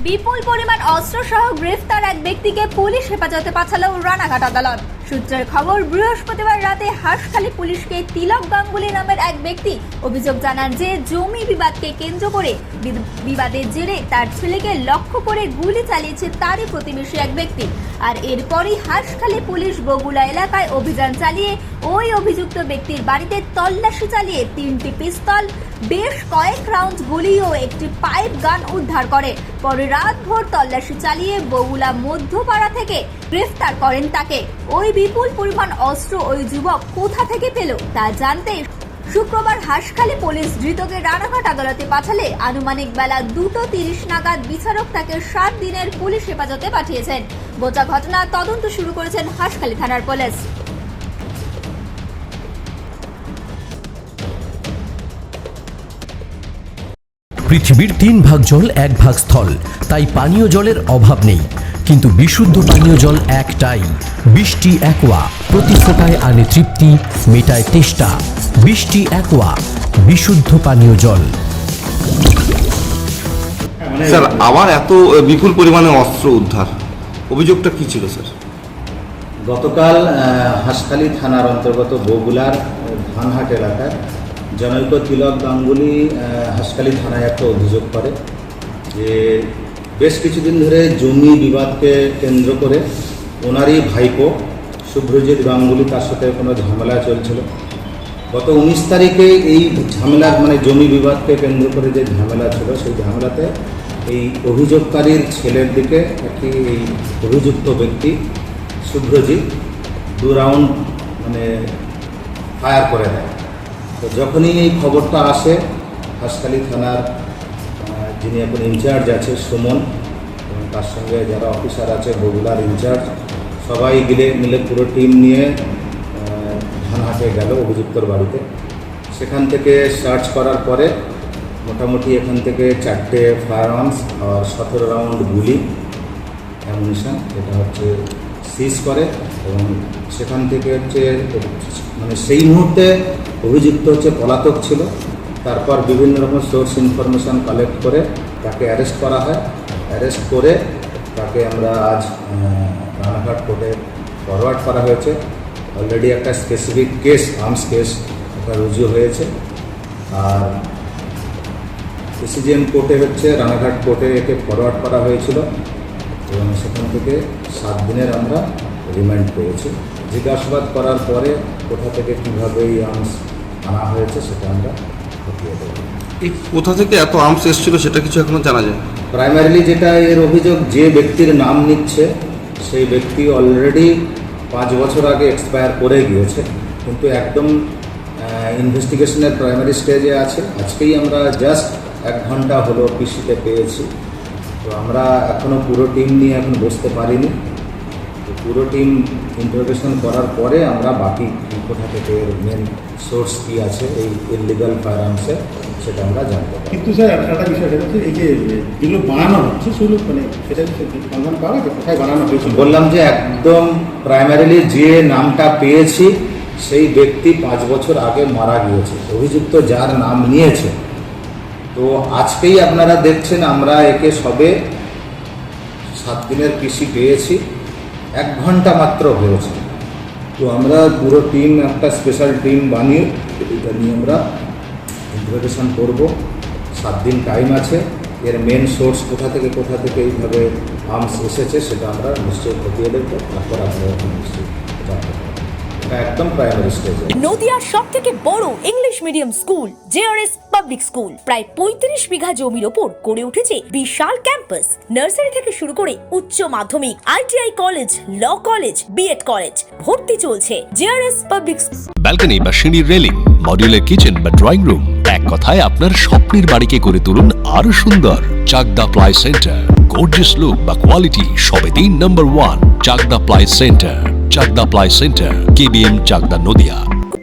বিপুল পরিমাণ অস্ত্র সহ গ্রেফতার এক ব্যক্তিকে পুলিশ হেফাজতে পাঠালো রানাঘাট আদালত। সূত্রের খবর, বৃহস্পতিবার রাতে হাঁসখালী পুলিশকে তিলক গাঙ্গুলি নামের এক ব্যক্তি অভিযোগ জানান যে জমি বিবাদকে কেন্দ্র করে বিবাদের জেরে তার ছেলেকে লক্ষ্য করে গুলি চালিয়েছে তারই প্রতিবেশী এক ব্যক্তি। আর এরপরই হাঁসখালী পুলিশ বগুলা এলাকায় অভিযান চালিয়ে ওই অভিযুক্ত ব্যক্তির বাড়িতে তল্লাশি চালিয়ে 3টি পিস্তল, বেশ কয়েক রাউন্ড গুলি ও একটি পাইপ গান উদ্ধার করে। পরে রাতভর তল্লাশি চালিয়ে বগুলা মধ্যপাড়া থেকে গ্রেফতার করেন তাকে। ওই বিপুল পরিমাণ অস্ত্র ওই যুবক কোথা থেকে পেল তা জানতে শুক্রবার হাঁসখালী পুলিশ ধৃতকে রানাঘাট আদালতে পাঠালে আনুমানিক বেলা 2:30 নাগাদ বিচারক তাকে 7 দিনের পুলিশ হেফাজতে পাঠিয়েছেন। গোটা ঘটনা তদন্ত শুরু করেছেন হাঁসখালী থানার পুলিশ। পৃথিবীর 3 ভাগ জল 1 ভাগ স্থল, তাই পানীয় জলের অভাব নেই। কিন্তু বিশুদ্ধ পানীয় জল একটাই, বৃষ্টি অ্যাকোয়া। প্রতি ফোঁটায় আনে তৃপ্তি, মেটায় তেষ্টা। বৃষ্টি অ্যাকোয়া, বিশুদ্ধ পানীয় জল। স্যার, আবার এত বিপুল পরিমাণে অস্ত্র উদ্ধার, অভিযোগটা কি ছিল স্যার? গতকাল হাঁসখালী থানার অন্তর্গত বগুলার ধানহাট এলাকায় জনৈক তিলক গাঙ্গুলি হাঁসখালী থানায় একটা অভিযোগ করে যে বেশ কিছুদিন ধরে জমি বিবাদকে কেন্দ্র করে ওনারই ভাইপো শুভ্রজিৎ গাঙ্গুলি তার সাথে কোনো ঝামেলা চলছিল। গত 19 তারিখে এই ঝামেলার জমি বিবাদকে কেন্দ্র করে যে ঝামেলা ছিল, সেই ঝামেলাতে এই অভিযোগকারীর ছেলের দিকে একটি এই অভিযুক্ত ব্যক্তি শুভ্রজিৎ 2 রাউন্ড ফায়ার করে দেয়। তো যখনই এই খবরটা আসে, হাঁসখালী থানার যিনি এখন ইনচার্জ আছে সুমন এবং তার সঙ্গে যারা অফিসার আছে বগুলার ইনচার্জ, সবাই মিলে পুরো টিম নিয়ে ধানহাটে গেল অভিযুক্তর বাড়িতে। সেখান থেকে সার্চ করার পরে মোটামুটি এখান থেকে 4টে ফায়ার আর্মস আর 17 রাউন্ড গুলি অ্যামুনিশন এটা সিজ করে এবং সেখান থেকে সেই মুহূর্তে অভিযুক্ত পলাতক ছিল। তারপর বিভিন্ন রকম সোর্স ইনফরমেশান কালেক্ট করে তাকে অ্যারেস্ট করা হয়। অ্যারেস্ট করে তাকে আমরা আজ রানাঘাট কোর্টে ফরওয়ার্ড করা হয়েছে। অলরেডি একটা স্পেসিফিক কেস, আর্মস কেস একটা রুজু হয়েছে। আর এসিজিএম কোর্টে রানাঘাট কোর্টে একে ফরওয়ার্ড করা হয়েছিল এবং সেখান থেকে 7 দিনের আমরা রিমান্ড পেয়েছি। জিজ্ঞাসাবাদ করার পরে কোথা থেকে কীভাবে এই আর্মস আনা হয়েছে সেটা আমরা খতিয়ে দেব। এই কোথা থেকে এত আর্মস এসেছিল সেটা কিছু এখনো জানা যায়? প্রাইমারিলি যেটা এর অভিযোগ, যে ব্যক্তির নাম নিচ্ছে সেই ব্যক্তি অলরেডি 5 বছর আগে এক্সপায়ার করে গিয়েছে, কিন্তু একদম ইনভেস্টিগেশনের প্রাইমারি স্টেজে আছে। আজকেই আমরা জাস্ট 1 ঘন্টা হলো পিসিতে পেয়েছি। তো আমরা এখনও পুরো টিম নিয়ে এখন বসতে পারিনি। পুরো টিম ইন্টারোগেশন করার পরে আমরা বাকি কোথা থেকে মেন সোর্স কী আছে এই ইললিগাল ফায়ার আর্মসের সেটা আমরা জানতে পারি। কিন্তু স্যার একটা বিষয় সেটা হচ্ছে এই যে যেগুলো বানানো হচ্ছে সেগুলো সেটা সন্ধান পাওয়া গেছে কোথায় বানানো হয়েছে? বললাম যে একদম প্রাইমারিলি যে নামটা পেয়েছি সেই ব্যক্তি 5 বছর আগে মারা গিয়েছে, অভিযুক্ত যার নাম নিয়েছে। তো আজকেই আপনারা দেখছেন আমরা একে সবে 7 দিনের পিসি পেয়েছি, 1 ঘন্টা মাত্র হয়েছে। তো আমরা পুরো টিম একটা স্পেশাল টিম বানিয়ে এটা নিয়ে আমরা ইন্টারোগেশন করব। 7 দিন টাইম আছে। এর মেন সোর্স কোথা থেকে এইভাবে আর্মস এসেছে সেটা আমরা নিশ্চয়ই খতিয়ে দেখবো। তারপর আপনারা নিশ্চয়ই জানতে পারবেন। এটা একদম প্রাইমারি স্টেজে। নদিয়ার সবথেকে বড় English medium school JRS public school প্রায় 35 বিঘা জমির ওপর গড়ে উঠেছে বিশাল ক্যাম্পাস। নার্সারি থেকে শুরু করে উচ্চ মাধ্যমিক, ITI college, law college, BEd college, ভর্তি চলছে জেআরএস পাবলিক। ব্যালকনি বা সিঁড়ির রেলিং, মডিউলার কিচেন বা ড্রয়িং রুম, এক কথায় আপনার স্বপ্নের বাড়িকে করে তুলুন আরো সুন্দর। Chakdah ply centre, gorgeous look বা কোয়ালিটি সবে 3 number 1 Chakdah ply centre. Chakdah ply centre, KBM, Chakdah, Nadia.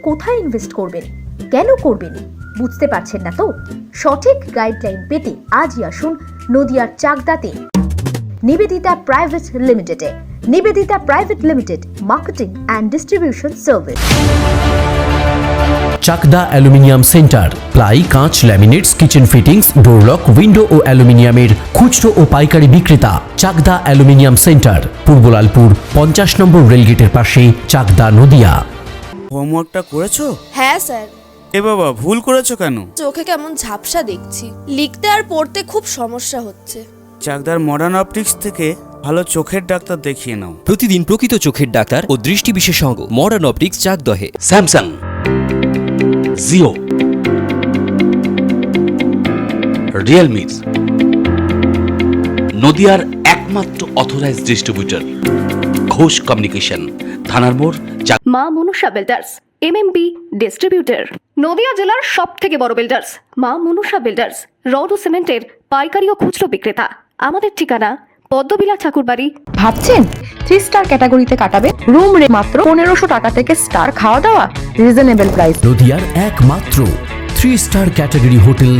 কোথায় ইনভেস্ট করবেন, কেন করবেন বুঝতে পারছেন না তো? সঠিক গাইডলাইন পেতে আজই আসুন নদিয়ার চাকদাতে নিবেদিতা প্রাইভেট লিমিটেডে। Nivedita private limited, marketing and distribution service. Chakdah aluminium centre, ply, কাঁচ, laminates, kitchen fittings, door lock, window ও অ্যালুমিনিয়ামের খুচরো ও পাইকারি বিক্রেতা। চাকদা অ্যালুমিনিয়াম সেন্টার, পূর্ব লালপুর 50 নম্বর রেলগেটের পাশে, চাকদা, নদিয়া। হোমওয়ার্কটা করেছো? হ্যাঁ স্যার। এ বাবা, ভুল করেছো কেন? চোখে কেমন ঝাপসা দেখছি, লিখতে আর পড়তে খুব সমস্যা হচ্ছে। চাকদার মডার্ন অপটিক্স থেকে ভালো চোখের ডাক্তার দেখিয়ে নাও। প্রতিদিন প্রকৃত চোখের ডাক্তার ও দৃষ্টি বিশেষজ্ঞ মডার্ন অপটিক্স, চাকদহে। স্যামসাং, জিও, রিয়েলমি, নদিয়ার একমাত্র অথরাইজড ডিস্ট্রিবিউটর ঘোষ কমিউনিকেশন, থানার মোড়। মা মনুষা বিল্ডার্স, এমএমবি ডিস্ট্রিবিউটর, নদিয়া জেলার সব থেকে বড় বিল্ডার্স। মা মনুষা বিল্ডার্স, রড ও সিমেন্টের পাইকারি ও খুচরো বিক্রেতা। আমাদের ঠিকানা পদ্মবিলা ঠাকুরবাড়ি। ভাবছেন 3 স্টার ক্যাটাগরিতে কাটাবে? রুম রে মাত্র 1500 টাকা থেকে স্টার, খাওয়া দাওয়া রিজনেবল প্রাইস। নদিয়ার একমাত্র 3 স্টার ক্যাটাগরি হোটেল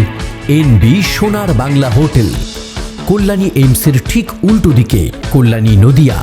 এনবি সোনার বাংলা হোটেল, কল্যাণী এইমসের ঠিক উল্টো দিকে, কল্যাণী, নদিয়া।